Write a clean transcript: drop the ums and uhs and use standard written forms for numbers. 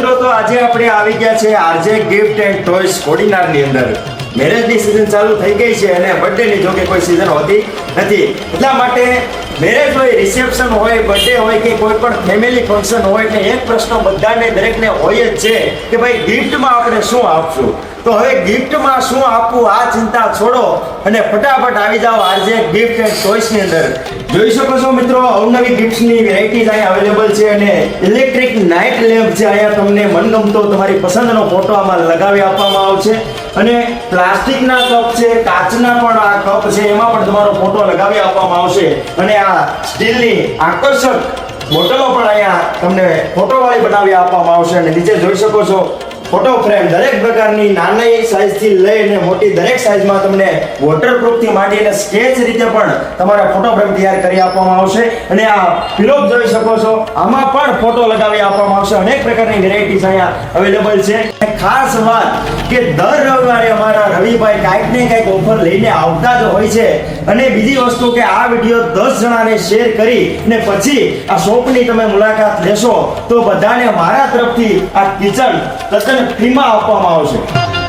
મિત્રો, તો આજે આપણે આવી ગયા છે આરજે ગિફ્ટ એન્ડ ટોયસ કોડીનારની અંદર. મેરેજની સિઝન ચાલુ થઈ ગઈ છે અને બર્થડેની જો કે કોઈ સિઝન હોતી નથી. એટલા માટે મેરેજ હોય, રિસેપ્શન હોય, બર્થડે હોય કે કોઈ પણ ફેમિલી ફંક્શન હોય એટલે એક પ્રશ્ન બધાને દરેકને હોય જ છે કે ભાઈ ગિફ્ટમાં આપણે શું આપશું. તો હવે ગિફ્ટમાં શું આપવું આ ચિંતા છોડો અને ફટાફટ આવી જાઓ આરજે ગિફ્ટ એન્ડ ટોયસની અંદર. જોઈ શકો છો મિત્રો, અવનવી ગિફ્ટ્સની વેરાયટીઝ અહીંયા અવેલેબલ છે અને ઇલેક્ટ્રિક નાઇટ લેમ્પ છે. અહીંયા તમને મનગમતો તમારી પસંદનો ફોટો આમાં લગાવી આપવામાં આવશે અને પ્લાસ્ટિકના કપ છે, કાચના પણ આ કપ છે, એમાં પણ તમારો ફોટો લગાવી આપવામાં આવશે અને આ સ્ટીલની આકર્ષક બોટલો પણ અહીંયા તમને ફોટોવાળી બનાવી આપવામાં આવશે અને નીચે જોઈ શકો છો ફોટો ફ્રેમ દરેક પ્રકારની નાની સાઈઝથી લઈને મોટી દરેક સાઈઝમાં તમને વોટરપ્રૂફથી માંડીને સ્કેચ રીતે પણ તમારા ફોટો ફ્રેમ તૈયાર કરી આપવામાં આવશે અને આ પિલોક જોઈ શકો છો, આમાં પણ ફોટો લગાવી આપવામાં આવશે. અનેક પ્રકારની વેરાયટીઝ અહીંયા અવેલેબલ છે. ખાસ વાત કે દર રવિવારે અમારા રવિભાઈ કાંઈક ને કાંઈક ઓફર લઈને આવતા જ હોય છે અને બીજી વસ્તુ કે આ વિડીયો 10 જણાને શેર કરી ને પછી આ શોપની તમે મુલાકાત લેશો તો બધાને મારા તરફથી આ કિચન તદ્દન ફ્રીમાં આપવામાં આવશે.